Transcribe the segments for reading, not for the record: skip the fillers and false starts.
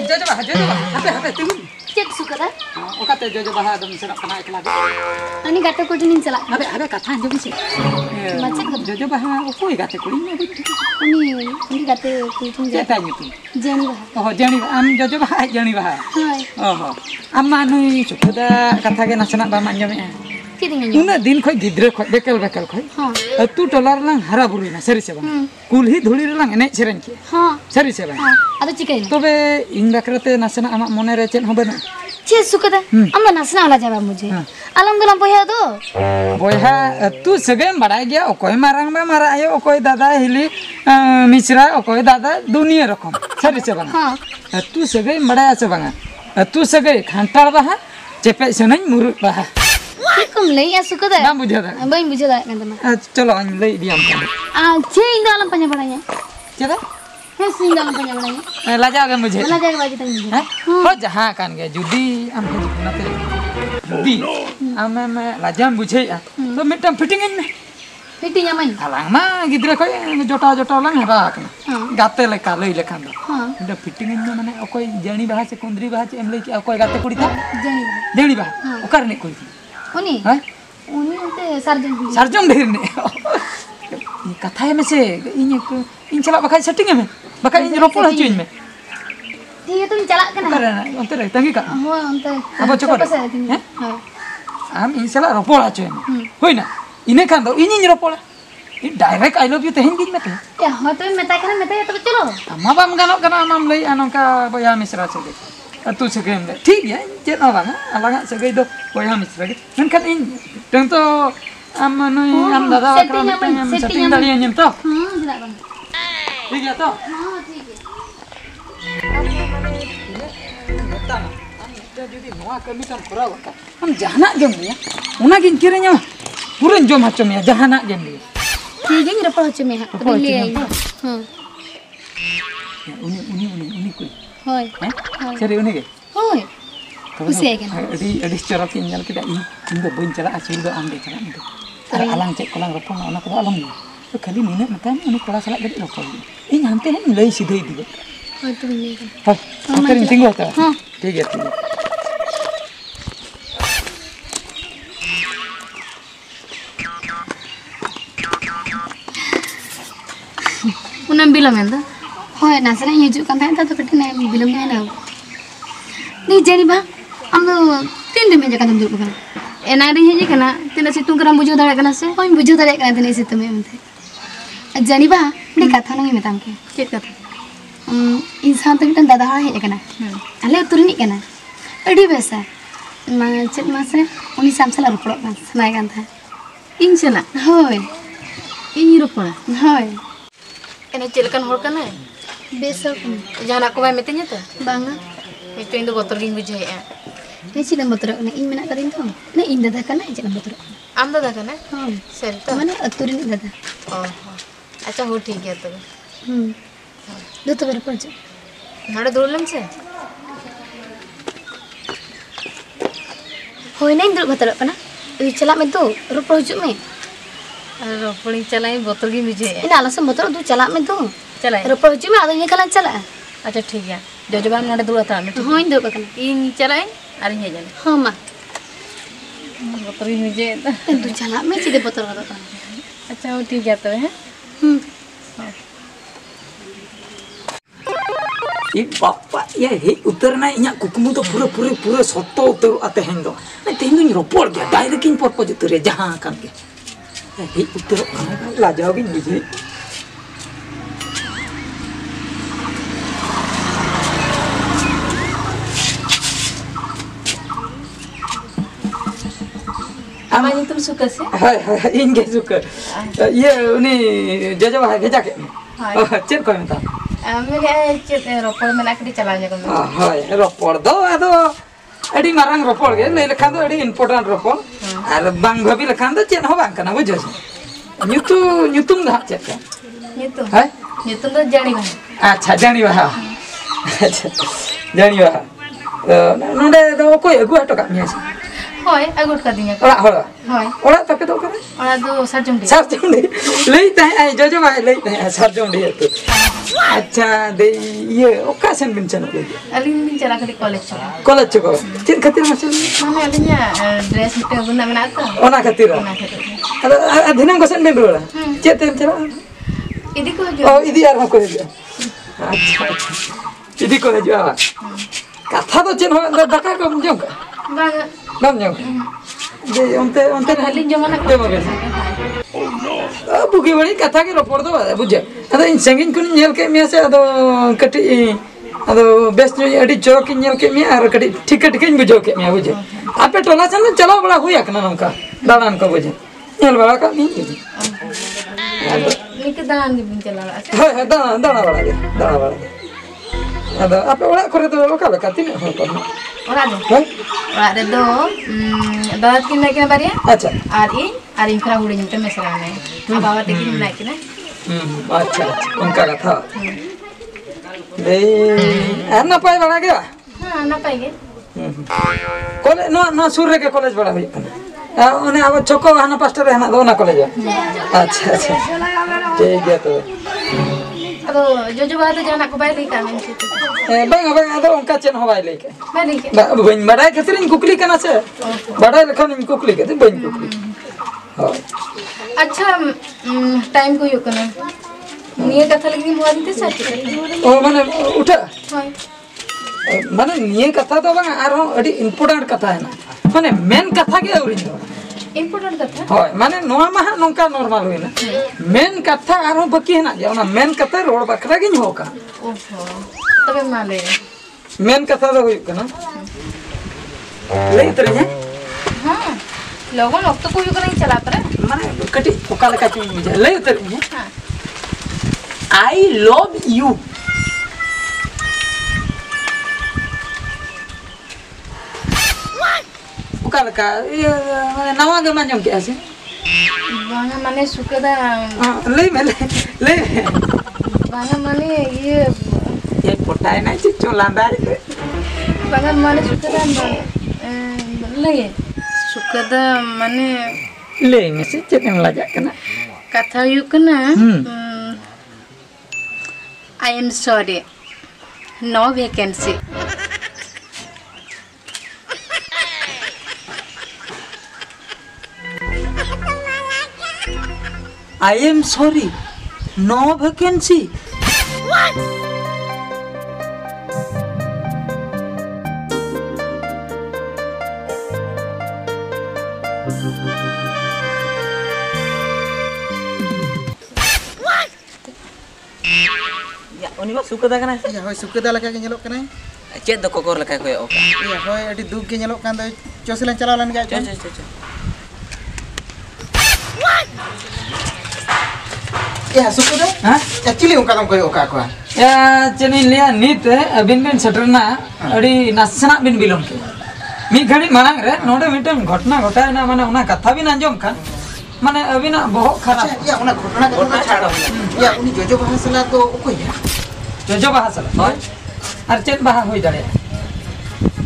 jojo bah, hape tunggu. Cek suka dah. Okate jojo bah dom senap kena ikla. Ani gate ko dinin chala. Hape kata anjom sih. Macet kan? Jojo bah okoi gate kulinya bu. Ani gate ko dinin chala. Jeta nyutu. Jani bah. Oh jani am jojo bah jani bah. Hai. Oh. Amma nui cukuda kata ge nasenap ba manjom ya. Kiding Una din khoi gidre khoi bekel khoi. Ha. Tu tolar lang hara buru na seri se bang. Kulhi dhuli lang enej seren ki. Ha. Seri se bang. Ado chikai. तबे इन बकरते नासना आमा मने रे chain होबे ना Cek suka dah. Amma nasna ala jawab मुझे. Alam dalam boya do. बोया तू सगेम बड़ाई गया ओकोय मारंग बे मारा आयो ओकोय दादा हिली मिश्रा ओकोय दादा दुनिया रकम सरी से बंग हाँ. तू सगेम बड़ाई से बंग तू सगे खांटार बहा चेपे सनई मुरुट बहा Kau lei ya suka dah. ना बुझा दा Bain buja dah kan teman. चलो अन लई दियम कर Cek indah alam panjang balanya. चला Hes indah alam panjang balanya. लाजा के मुझे Mana jaga bagi tanya. हैं हो जहां कान के जुदी हम नते जुदी आमे में लाजाम बुझे तो मिटम फिटिंग इन में Fiti nyaman. alang mah gidra koy jota lang haba kana gate leka lei lekhan do ida fitting in mane okoy jani baha se kundri baha se emlei ki okoy gate kudi ta Jani. jani baha okar ne koi Oni. ha Oni ante sarjan. sarjong der ne ni katha me se in chala bakha setting me bakha in ropol hachu in me Dia tu calak kan? karena onte re tangi ka Oh, ante. Apa cokor? Am in chala ropol hachu in hoina ine kan do ini ropol direct I love you tehin gin mete Ya, waktu itu meta kan meta ya tapi celo. ama bam ganok kana amam lei anongka boya misra se tu segem de ठीक है चेत ना बांगा अलग सगई दो boya misra ge मेनखान इन तंग तो am नई am दादा setting setting dalian nyem to Jelas bang. ठीक है तो Oh, ठीक है. jadi noa kami kan kurang kan am jahana gem ya una gin kiranya puran jom hacom ya jahana gem dia ठीक है, nyerap aja meh. Beli. uni kuy Hoi. seri uni ge Hoi. Kusi kan. adi corok nyal kita in do bun cala acil do am de cala itu alang cek kolang ropong ona ko alang to kali nina makan uni kola salak gede ropong ini hante lei sidai di Oh, itu beli kan. ha akhirnya tinggal ta हाँ. ठीक है Unang bilang kan tuh? Hoi, nasana hijau kan tadi tuh ketika nih bilangnya nih. Nih jadi bang, amdo tinda meja kan duduk kan. Enak deh aja karena tinda situng kerang bujo tarik kan sih. Hoi bujo tarik kan tinda situ memang. Jadi bang, ini kata nang metam ke. Cek kata. Insan tuh kita dadah aja kan. Ale turun nih kan. Adi biasa. Macet masa, uni samsala rupok kan. Senai kan tuh. Insya hoi. Ini rupok. Hoi. Ini cilekan hor kan ya? Besok. Jangan aku main meetingnya tuh. Bangga. Itu yang botol gini bujai ya. Ini sih motor nak ini nak karin tu. Ini indah dah kan aja motor. Am dah kan ya? Oh. Sel tuh. Mana aturin indah dah. Oh. Acha हो ठीक है तो. Dua tu berapa je? नाड़े दूर lump से. Oh ini induk motor apa na? Ini celak me tu, rupa ujuk me. अरे रोपड़ी चलाई बोतल की मुझे Ini alasan motor tu celak me tu. चलाई Rupa ujuk me ada ni kalan celak. अच्छा ठीक है जो जब हम नाड़े दूर था मैं Oh induk kan? इन चलाई अरे ये जाने Oh mah. बोतल की मुझे Itu celak me cide motor kata kan. अच्छा वो ठीक है तो है ये बापा ये हे उतरना इnya कुकुमु तो पूरे सत्तो उतर आते हैं दो नहीं तेन तो रोपड़ गया डायरेक्ट इन पर उतरे जहां कर के हे उतर ला जाओगे मुझे Amanya tuh suka sih हाय इनके सुकर ये उन्हें जजो है भेजा के चेक करें ता मेरे चेत रोपड़ में लाकड़ी चला जाएगा हाय रोपड़ दो अदो अडी मारंग रोपड़ के नहीं लखान दो अडी इम्पोर्टेंट रोपड़ और बांग भाभी लखान दो चेन हो बांग करना बुझो न्यूतुम दा चेक का nyutum हाय nyutum tuh jani bang अच्छा जानी बहा अच्छा जानी बहा नोडे दो कोई अगु हटो का मिया Hoi, agut kadinya. Orak hol. Hoi. Orak tapi tu kan? Ora do sarjung dia. Sarjung dia. Lei teh ai jojo mai lei teh sarjung dia tu. Acha de ye occasion bin channel lagi. Alin din cara ke college. College ko. Cin khatir masuk. Mana alinya dress mete guna mena ta. Ona khatir. Ona khatir. Ada adhinam kosen bin rola. Cin tem chala. Idi ko jo. Oh idi ar ko dia. Acha. Idi ko dia. Katha to cin ho daka ko jom ka. Bang. Bam jom. De onte Alin jomana ko. बुगी बड़ी कथा के रोपड़ दो बुझे अदो इन संगिन कुन nail के मिया से अदो कटी अदो बेस्ट जो अडी चौक नेल के मिया और कटी ठीक ठीक बुझो के मिया बुझे आपे टोला सन चलो बड़ा हुई अकना नमका दालान को बुझे नेल बड़ा का नहीं बुझे Ni ke dalan di bin chala. है दाना बड़ा अदो आपे बड़ा करे तो लोका लोका तीन हो को Ora do. है Ora de do. Dalat kin naik na baria. अच्छा Ar infra hudi nyute mesra ne. Bawa tekin naik na. अच्छा उनका कथा दे ना पाए बड़ा गया Ha, napai ge. कॉलेज नो सूर्य के कॉलेज बड़ा हुई उन्हें अब चोको हाना पास्टर है ना दो ना कॉलेज अच्छा अच्छा ठीक है तो Ado jojo ba to jana ko bai dei ka men situ. बंग बंग तो उनका चेन हवाई लेके Bai dei ke. बंग बड़ा खतरे इन कुकली करना से बड़ा लखन इन कुकली के बंग कुकली हां अच्छा टाइम को युक ना. Niye katha lagi muan te sa ti. ओ माने उठा Hoi. माने ये कथा तो बंग आरो अडी इंपोर्टेंट कथा है ना माने मेन कथा के औरी Important katha. होय माने नोआ मा नोंका नॉर्मल हुई ना मेन कथा आरो बाकी है ना जे ओना मेन कथा रोड बखरा गिन होका Oho. Tabe male. मेन कथा तो हुई कना ले इतरे है Ha. Logon okto ko yuk na chala tara. माने कटी ओका लका चीज मुझे ले इतरे है Ha. आई लव यू ओका लका ये माने नवा के मांजम के ऐसे Banga mane sukada. ले ले ले Banga mane ye. ये पोटाई ना चिचो लांदा Banga mane sukada. Lagi. Sukada mane ले में से चेतन लगा कना katha yuk na. I am sorry. No vacancy. I am sorry no vacancy Ya, oni mak suka dah kan? Ya, hoi suka dah laka ke nyelok kana. Cek dah kokor lekai koy oka. Ya, hoi adi dug ke nyelok kan doi cosilan calalan ga. Cek cek cek. Ya, suka dah. हाँ Actually ungka tom koy oka ko. या चने लिया नीत अबिन बिन सटरना अड़ी नासना बिन बिलों के मी घड़ी मांग रे नोडे मिटन घटना घटाय ना माने उना कथा बिन अंजम खान माने अबिना बहुत खराब Ya, una घटना Korna chado. Ya, uni jojo bahasala to okoy ya. जोजो बाहा सल होय और चेन बाहा होई दाड़े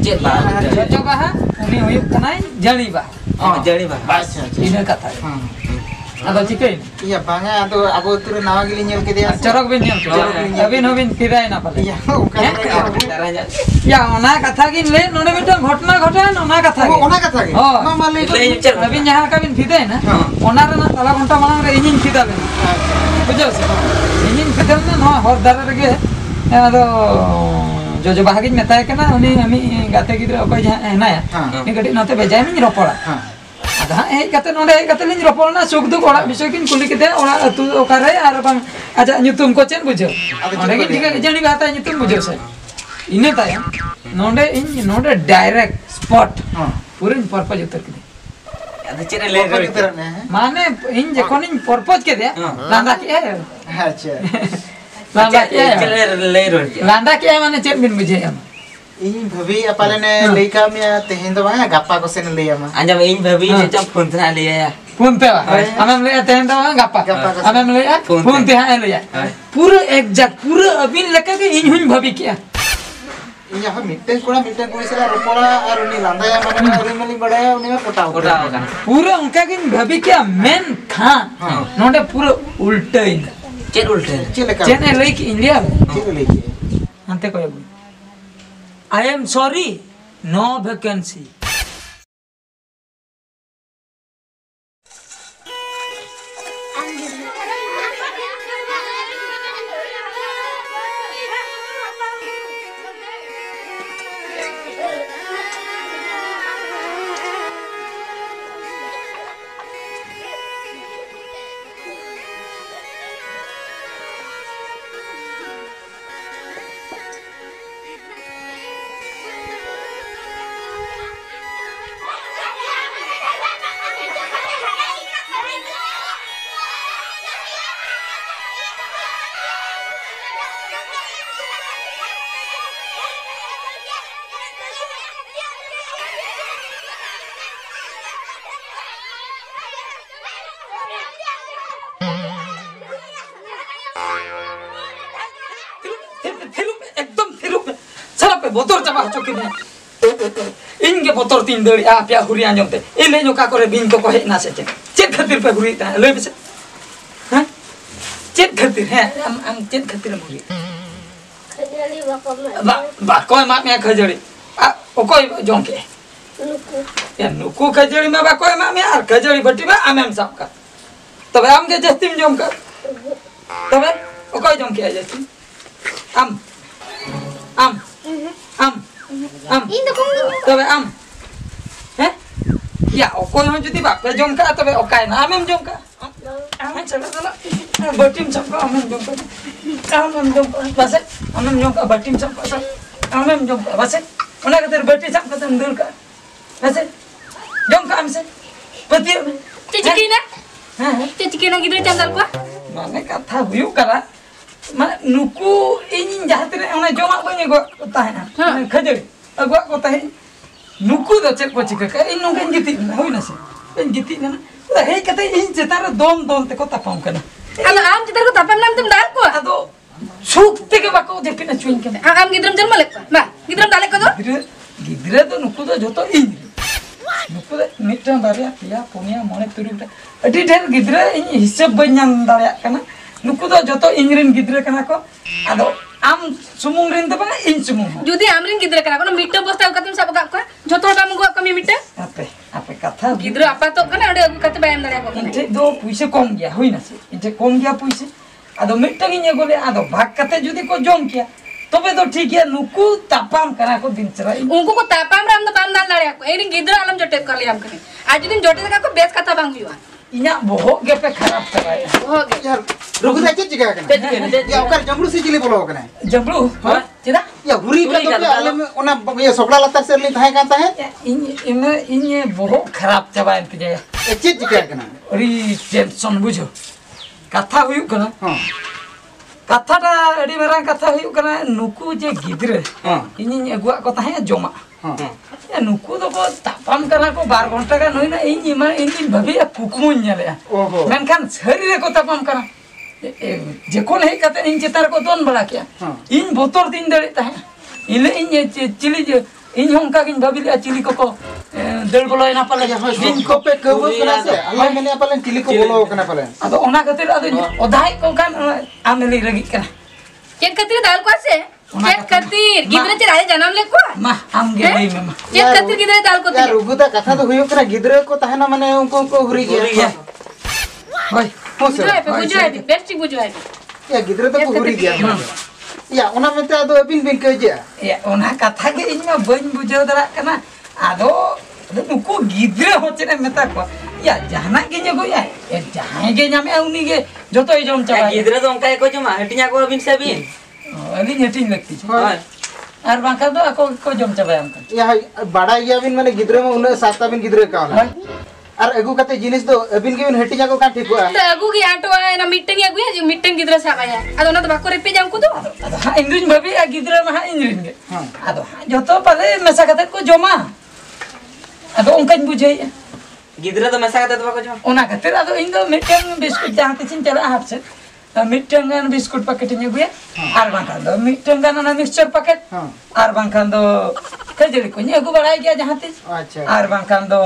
Cek bah. जोजो बाहा उनी होय कनाय जणी बाहा Oh, jadi bah. Acha. इने कथा अदो चिकई Iya, banga ado abo tur nawa gili nyel ke dia. Charak been name अबिन होबिन फिराय ना पाले Ya, ungka Darahnya. या ओना कथा किन ले नोडे मिटन घटना घटाय ना ओना कथा के ona kata ge. Oh. Mama le. Itu cek. अबिन जहां का बिन फिदे ना ओना रे ना तला घंटा मांग रे इनिन फिदा बिन बुझो से इनिन फिदल ना नो हर दार रे अदो जो बाहागिन मेताय कना उनी हमी गाते गिद्रा ओको जहां हेनाया नि गडी नते बेजाय मिन रोपड़ा Ha. आधा ए कते नोडे ए कते लिन रोपड़ा सुख दुख ओड़ा विषय किन कुली केते ओड़ा अतु ओकारे आर बंग आजा nyutum को चेन बुझो ओडे के ठीक जणी बात है nyutum बुझो से इने ताया नोडे इन नोडे डायरेक्ट स्पॉट पूरे पर्पज उतर के Ada cek le Apa le. gitu ne? माने इन जखन इन पर्पज के दे लांदा के Acha. लांदा Cek के le rol. लांदा के माने चेन बिन बुझे हम Ini bhabi apale ne leika mia tehin do banga gappa ko sen le ama. Anjam ing babi cek phone tena le ya. पुनते हमें ले आते हैं तो गप्पा हमें ले पुनते हैं ले पूरा एग्जैक्ट पूरा अबिन लगा के इन हुन भभी क्या इन्हें हम मिट्टे कुड़ी से रोपड़ा और उन्हें लांदा या मने रिमली बड़ा है उन्हें कोटा कोटा पूरा उनका किन भाभी क्या मेन खान नोडे पूरा उल्टा ही चेट उल्टे चेन्नई लेक इंडिया ठीक लेके अंते को I am sorry no vacancy botol coba cokin inge botol tindel apia huri anjong te ile nyoka kore bin ko he na seje cet khatir pe huri ta le bese ha cet khatir he am cet khatir huri ba ko ma me khajari okoi jongke ya nuku khajari ma ba ko ma me ar khajari bati ba am sab ka tobe am ge jastim jom ka tobe okoi jongke aja am Ini kong tobe am he ya okoi hon jodi bape jom ka tobe okai na amem jom ka am chala chala batim sab ka amem jom ka base amem jom ka batim sab ka amem jom ka base ona ka ter bati sab ka tam dur ka base jom ka am se batir Cicikina Cicikina gitu candal ko mane katha huyu kara ma nuku ini jahat ni ona jomak bani go tahena khajari agwa ko tahen nuku do cek ko chika ka in nongkan giti hoi na se en giti na la hei kata in jetar dom te ko tapam kana Ala am jetar ko tapam nam tum dal ko ado suk te ke bako de pina chuin kana am gidram jan malek ma gidram dalek ko do gidra do nuku do joto in nuku do mitang baria pia punya mone turun adi der gidra ini hisab banyak dalek kana nuku do joto ingrin gidra kana ko ado am sumung rin to bang in sumung Judi amrin gidra kana kono mito bosta katum sab gak ko joto bam go ko mi mita ape katha gidra apa to kana ode agu kate bayam dare ko inte do puise kom gya hoina se inte kom gya puise ado mitang inya gole ado bhag kate jodi ko jom kiya tobe to thik ya nuku tapam kana ko din chara unku ko tapam ram da bam dal dare ko erin gidra alam jote ko liam kane आज दिन जोटे का को base कथा बांग हुआ इना बहुत गे पे खराब कराया हो गया यार रुक जा चिक चिका कना या ओकर जमरू से चिली बोलो कना जबरू चेदा या हुरी का तो आले में ओना ये सोकला लतर से ले थाहे काता है इन बहुत खराब चबाय तिजे चिक चिका कना अरे टेंशन बुझो कथा हुई कना हां कथा टा अडी मारन कथा हुई कना नुकु जे गिद्रे इन अगुआ को ताहे जमा या नुकु दो को तापम कना को 12 घंटा का नोइना इन इमा इन भाभी कुकुम ᱧᱮᱞᱮ मेनखान शरीर रे को तापम कना जे कोन हे कते इन चेतार को दोन बड़ा किया इन बोतर दिन दड़े ताहे इले इन चिली जे इन होंका किन भाभी चिली को दल बोलो ना पाले दिन को पे कबो कना से अल्लाह मैंने पाले चिली को बोलो कना पाले अदो ओना खातिर अदो ओधाई को कान आमेली रगी कना चेक कतिर दाल को से चेक कतिर गिदरे चे राजा जन्म ले को मा हम गे नहीं में चेक कतिर गिदरे दाल को या रुगुदा कथा तो हुयो कना गिदरे को ताहेना माने उनको को हुरी गया भाई बुझो है बेस्ट बुझो है या गिदरे तो हुरी गया या ओना में तो अबिन बिन के जे या ओना कथा के इन में बन बुझो दरा कना आदो नुकु गिदरे होचे ने मेता को या जहाना के ने को या जहां के नामे उनी के जतो जम चाबा गिदरे तो उनका को जमा हटिया को बिन से बिन अली नेटिंग लगती है आर बाका दो को जम चाबा हमका या बड़ा गया बिन माने गिदरे में उन साता बिन गिदरे का और अगु कते जिनिस दो अबिन के बिन हटिया को का ठीक हुआ तो अगु की आटो है ना मिटन या गुया जो मिटन गिदरे सा आया अदो ना तो बाको रेपे जाम को तो अदो हां इंद्रिन भाभी आ गिदरे में हां इंद्रिन के अदो जतो पाले मेसा कते को जमा अदो उनका बुझे गिदरे तो मेसा कते बाको जमा ओना खातिर अदो इन दो मिटन बिस्कुट जहां ते चिन चला हाथ से मिटन गान biscuit packet nya gue ar bangkan do मिटन गान ना मिक्सचर पैकेट हाँ ar bangkan do खजड़ी को nya gue बड़ाई गया जहां तीस अच्छा ar bangkan do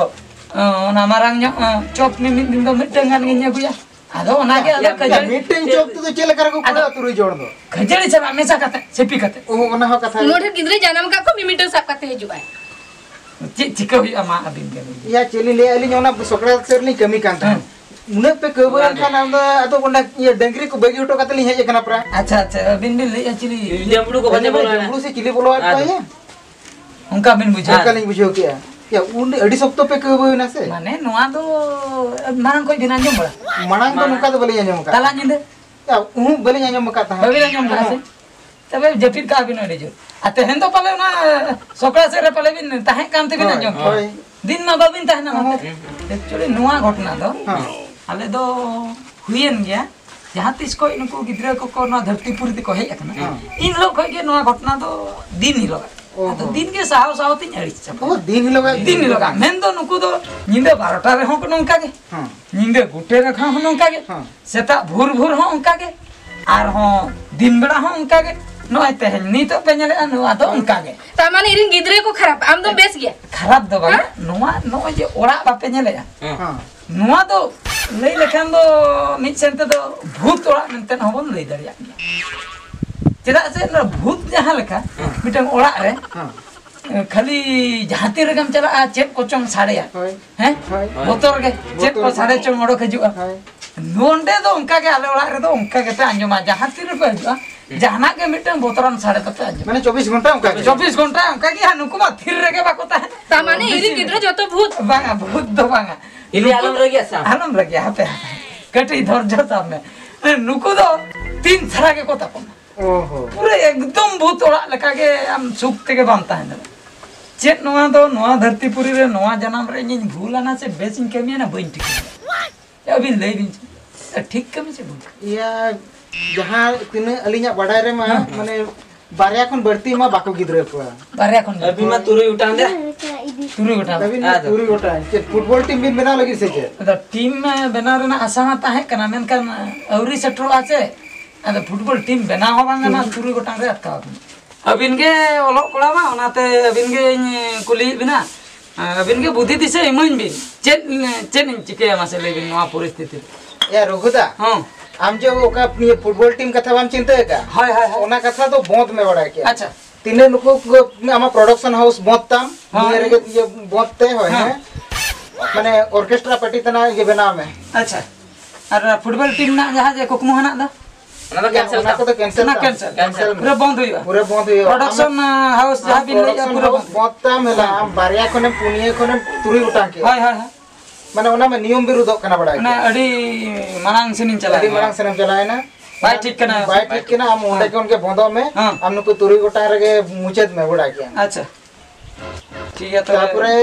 ना marangnya chop ni min do मिटन गान nya gue ado ona ge ado खजड़ी मीटिंग चौक तो चले कर को पड़ा तुरई जोड़ दो खजड़ी सब हमेशा कहते सेपी कहते ओ ओना हो कथा मोठे गिद्रे जानम का को मिमिटर साफ करते है जुआ चिका हुई अमा अबिन के या चली ले अली ओना सोकड़ा सेरली कमी कांता उन्हें पे कबर खान आंदा अतो कोना ये डंगरी को बगी उठो कतली हेजे कना प्रा अच्छा अच्छा बिन बिन ले एक्चुअली जमड़ू को बने बोला जमड़ू से चिली बोलो आता है उनका बिन बुझा कलिंग बुझो किया या उन अडी सप्तो पे कबर ना से माने नोआ दो मांग कोई बिना जम बड़ा मणांग तो नुका तो बले आंजम का ताला निंदे या उ बले आंजम का था बबी आंजम बड़ा से तबे जपिर का बिन अड़ी जो आते हैं तो पले ना सोकड़ा से रे पले बिन ताहे कांते बिन आंजम दिन में बबिन ताहे ना एक्चुअली नोआ घटना दो आले दो हुईन गया जहां तीस को इनको गिद्रा को ना धरतीपुर को हेज अकना इन लोग को के नोआ घटना दो दिन ही लगा तो दिन के साहब साहब तीन अड़ी चप ओ दिन ही लगा मेन दो नुकु दो निंदे 12टा रे हो नंका के हां निंदे गुटे रे खा नंका के हां सेता भोर भोर हो उनका के आर हो दिन बेड़ा हो उनका के नोय ते नी तो पेनले नोआ दो उनका के ता माने इरिन गिद्रे को खराब आम तो बेस गया खराब दो बा नोआ नो जे ओड़ा बापे नेले हां नोआ दो लई लेखान दो मिट सेंते दो भूत ओड़ा मेनते होबन लई दरिया गया चेदा से न भूत जहां लेखा मिटन ओड़ा रे खाली जहां ती रेगम चला चेक को चंग साड़ेया हैं बोतर के चेक को साड़े चंग ओडो खजुआ नोंडे दो उनका के आले ओड़ा रे दो उनका के अंजमा जहां ती रे पे हजुआ जहाना के मिटन बोतरन साड़े तक अंजमा माने 24 घंटा उनका 24 घंटा उनका की नुकु मा थिर रे के बाको ता ता माने इरिन गिद्रे जतो भूत बांगा भूत दो बांगा इली आलम रह गया सा आलम रह गया पे कटी धर सामने नुकु दो 3 थरा के कोता को ओहो पूरे एकदम भूत ओड़ा लका के हम सुख ते के बांता है चेत नोआ दो नोआ धरतीपुरी रे नोआ जन्म रे इन भूलाना से बेसिन कमी ना बइन ठीक अभी ले दिन ठीक कमी से भूल या जहां तिने अलिया बडाय रे मा माने बारिया खन बढ़ती मा बाको गिद्रे को बारिया खन अभी मैं तुरई उठान दे तुरी गोटा अभी ना पूरी गोटा के फुटबॉल टीम भी बना लगी से के तो टीम में बना रे ना आशा मा ताहे कना मेन kan औरी सेट्रो आछे अद फुटबॉल टीम बना हो बांगा ना तुरी गोटा रे अटका अबिन के ओलो कोला बा ओनाते अबिन के कुली बिना अबिन के बुद्धि दिसे इमन बिन चेन चेन चिके मासे लेबिन नवा परिस्थिति या रघुदा हां आम जो ओका ये फुटबॉल टीम कथा बाम चिंता है का हाय हाय ओना कथा तो बहुत में बड़ा के अच्छा तिने नुको आमा प्रोडक्शन हाउस बहुत ताम ये रे ये बहुत ते होय है माने ऑर्केस्ट्रा पार्टी तना ये बना में अच्छा और फुटबॉल टीम ना जहां जे कोकमो हना दा ना कैंसिल ना को तो कैंसिल ना कैंसिल पूरा बंद हुई पूरा बंद हुई प्रोडक्शन हाउस जहां बिन ले पूरा बहुत ताम हैला हम बारिया कोने पुनिया कोने तुरी उठा के हाय हाय माने ओना में नियम विरुद्ध कना बड़ा ना अडी मानांग सिनिन चला अभी मरांग सनम चलाए ना भाई ठीक कना बाय ठीक के ना हम ओंडे के उनके बोंदो में हाँ। हम नुको तुरी गोटा रे मुचेद में बड़ा के अच्छा ठीक है तो तापुरे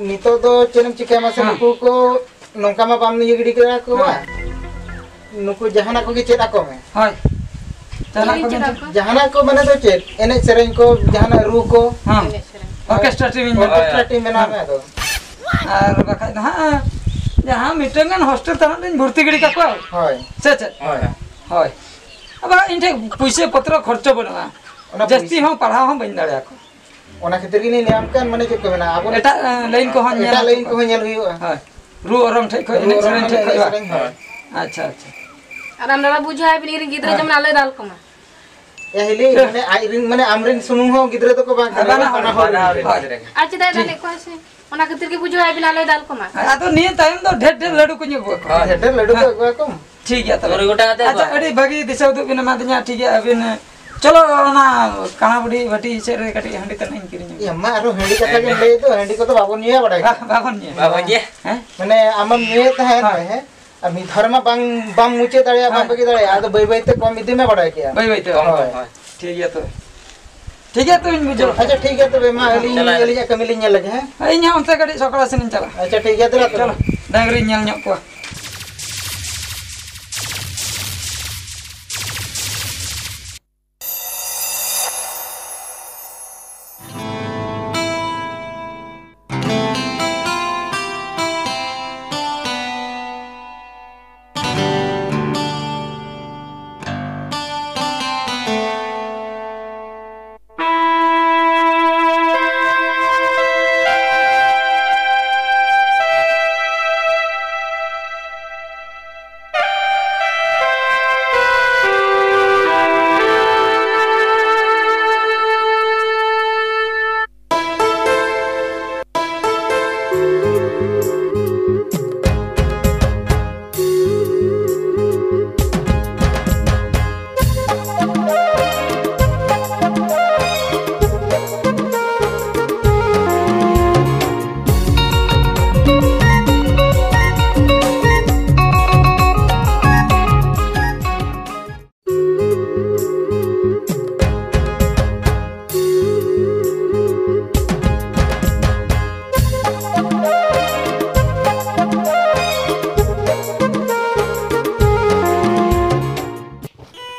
नितो दो चेनम चिके मासे नुको को नोंका मा बाम नि गिडी करा को बा नुको जहाना को के चेदा को में हाय चला को जहाना को माने तो चेद एने सेरेन को जहाना रू को हां ऑर्केस्ट्रा टीम ऑर्केस्ट्रा टीम में नाम है तो और बखा हां जहां मिटंगन हॉस्टल तना दिन भर्ती गिडी का को होय से हाय अब इनटे पैसे पत्र खर्च बना जस्ती हम पढ़ा हम बन दाड़ा को ओना खतिर की नहीं नियम कान माने जो के ना आबो एटा लाइन को हन एटा लाइन को नेल हुई हाय रू औरंग ठे को इन सरेन ठे को अच्छा अच्छा और हमरा बुझाय बिन इरिन गिद्रे जमन आले दाल कमा एहली माने आइरिन माने आमरिन सुनु हो गिद्रे तो को बा आज दाय दाले को से ओना खतिर के बुझाय बिन आले दाल कमा आ तो निय टाइम तो ढेर ढेर लड्डू को को हेडर लड्डू को को ठीक है तो तुरई गोटा आते अच्छा अड़ी बगी दिशा दु बिना मादnya ठीक है अबिन चलो ना काना बड़ी बटी से रे कटी हंडी त नहीं किरिन ये अम्मा आरो हेडी कथा के ले तो हेडी को तो बाबू निया बड़ा बाबन ये बाबा जी हैं माने आमम नियत है और मी धर्म बाम मुचे दड़िया बाम बगी दड़िया आ तो बई बई ते कम इदी में बड़ा किया भाई भाई तो ठीक है तो इन बुझो अच्छा ठीक है तो बे मा अली कमी लिnya लगे हैं इन हम से कटी सकला से चला अच्छा ठीक है तो चलो डांगरी nyal nyok को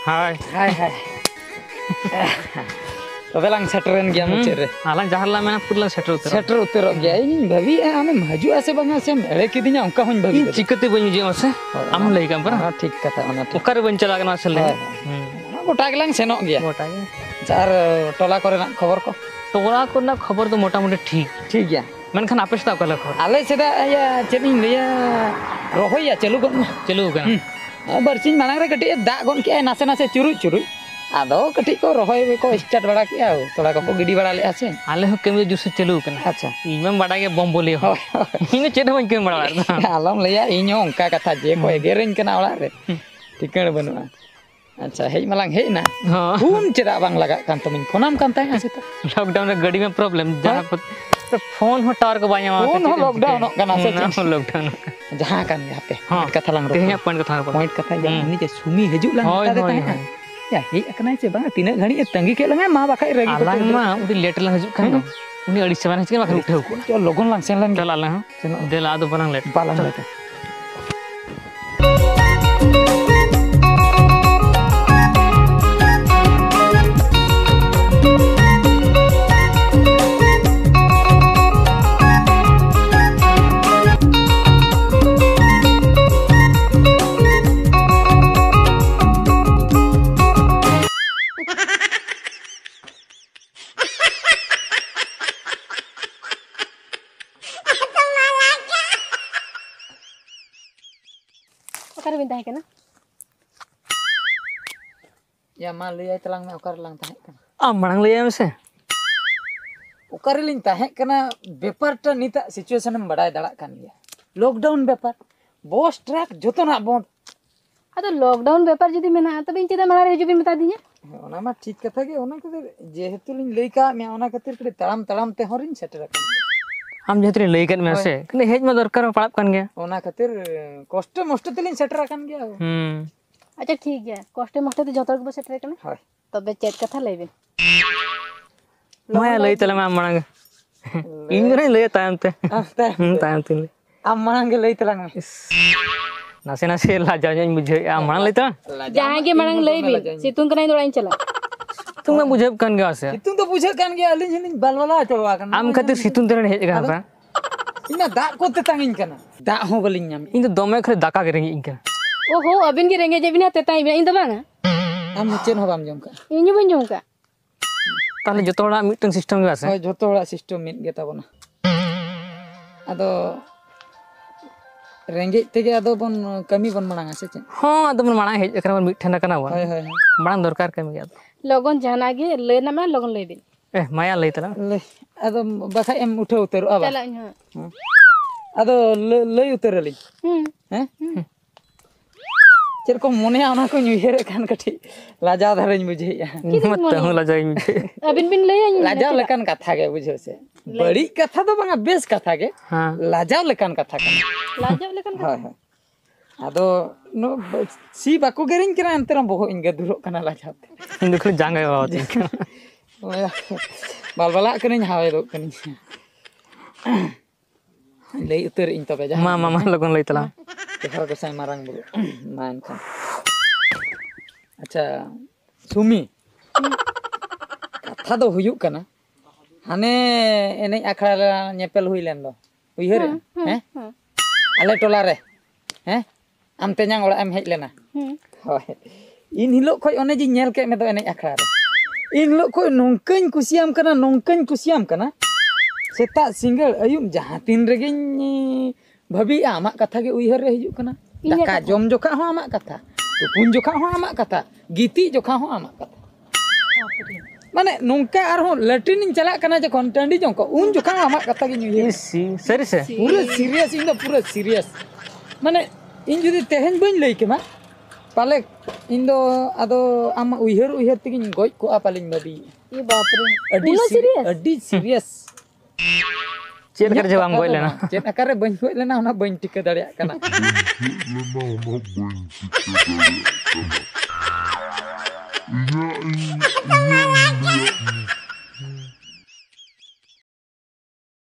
हाय हाय हाय तबे लांग सेटरन गया मुझे रे आलांग जहां ला मैंने पूरा सेटर उतर सेटर उतर गया इन भाभी आमे हजू से बंगा से मेरे किदिया उनका हुन भाभी चिकते बन जे से आम लई काम पर हां ठीक कथा ओना ओकर बन चला गना से ले गोटा गलांग सेनो गया गोटा गे चार टोला करे ना खबर को टोला को ना खबर तो मोटा मोटी ठीक गया मेनखान आपे से कला खबर आले सेदा या चेनिंग लिया रोहया चलू गन चलू गना बरसिन मांग रे कटी दा गन के नासे नासे चुरु आदो कटी को रोहय को स्टार्ट बड़ा किया थोड़ा को गिडी बड़ा ले आसे आले हो केम जुस चलू कना अच्छा इमम बड़ा के बम बोले हो इन चेद बन के बड़ा आलम लैया इन उनका कथा जे को एगेरन कना ओला रे ठिकण बनुआ अच्छा हे मलांग हे ना फोन चेदा बांग लगा कान तमिन फोनाम कान ताय आसे तो लॉकडाउन रे गाड़ी में प्रॉब्लम जहां पर फोन हो टावर को बाया फोन हो लॉकडाउन कना से लॉकडाउन जहां कान गया पे कथा लांग तेहे पॉइंट कथा नि जे सुमी हजू लांग ता दे या हे अकनाय से बा तीन घणी तंगी के लंगा मा बाखाय रगी आलांग मा उडी लेट लांग हजू खान उनी अड़ी सेवन हज के बाखर उठे को चल लोगन लांग सेन लांग चल आलांग देला दो बरंग लेट बालांग लेट ओकर बिन ताहे केना या मा लैया तलांग में ओकर लांग ताहे कना आ मणंग ले आम से ओकर लिंग ताहे कना बेपार टा निता सिचुएशन में बड़ाय दड़ा कान गया लॉकडाउन बेपार बॉस ट्रैक जोतना बोट अतो लॉकडाउन व्यापार जदी मेना तबे चेदा मारा हिजु बिन बता दिया ओना मा ठीक कथा के ओना के जेहेतु लिंग लई का मैं ओना खातिर कड़ी तड़ाम तड़ाम ते हरिन सेटर कान हम जेतरे लई कन में से कने हेज में दरकार पड़ाप कन गया ओना खातिर कष्ट मष्ट ते लिंग सेटर कान गया अच्छा ठीक है कष्टे मष्टे तो जतर को सेटर कने हाय तबे चेत कथा लेबे मैं लई तले में मणंग इन रे लई तायम ते तायम ते आम मणंग लई तलांग में नासे नासे लाजा जन बुझे आ मणंग लई ता जहां के मणंग लेबे सितुंग कनाई दोड़ाइन चला तुम बुझे कन गया से सितुंग तो बुझे कान गया लिंग लिंग बालवाला चलवा कान आम खातिर सितुन तेरे हेज गया बा इना दा को ते तांगिन कना दा हो बलिंग नाम इन तो दमे खरे दाका के रेंगी इनका ओहो अबिन के रेंगे जेबिना तेताई इन द बांगा आम चेन हो बाम जम का इन बन जम का ताले जतो हड़ा मिटन सिस्टम गया से होय जतो हड़ा सिस्टम मिट गे ताबोना आदो रेंगे तेगे आदो बन कमी बन मणांगा से चे हां आदो माणा हेज एकरा बन मिठन कना बन होय होय माणा दरकार कमी गया लगन जाना गे लेना में लगन लेबे ए माया लई तला ले आदो बाखा एम उठे उतर आबा चला आदो लई उतरली हैं चेर को मोने आना को न्यूयर कान कठी लाजा धरन बुझे मत हूं लाजाई मुझे अबिन बिन ले आई लाजा लकन कथा के बुझो से बड़ी कथा तो बंगा बेस कथा के हां लाजा लकन कथा का लाजब लेकन हाय हाय आदो नो सी बाको गेरिन करा अंतरम बहो इंगे दुरो कना लाजाते इन दुख जांगा बावती बालबाला कनिन हावे दो कनिन लई उतर इन तबे जा मामा लगन लई तला तेहर को साइ मारंग बुरु मान खा अच्छा सुमी कथा दो हुयु कना हाने एने आखड़ा नेपेल हुई लेन दो उइहर हैं आले टोला रे हैं आम तेन्यां ओड़ा एम हेज लेना होय इन हिलो खय ओने जी नेल के में दो एने आखड़ा रे इन हिलो खय नोंकन कुसियाम कना सेता सिंगल अयुम जहां तीन रेगिन भाभी आमा कथा के उइहर रे हिजु कना दाका जम जोखा हो आमा कथा तुपुन जोखा हो आमा कथा गीति जोखा हो आमा कथा माने नोंका आर हो लैट्रिन चला कना जखन टंडी जोंको उन जोखा हो आमा कथा के न्यूयर सरी से पूरा सीरियस इन पूरा सीरियस माने इन जुदी तेहन बइन लई केमा पाले इन दो आदो आमा उइहर तिगिन गoj को आपालिन बाबी ये बाप रे अडी सीरियस चेक कर जवाब गोय लेना चेक आकारे बइन गोय लेना ओना बइन टिके दाड़िया कना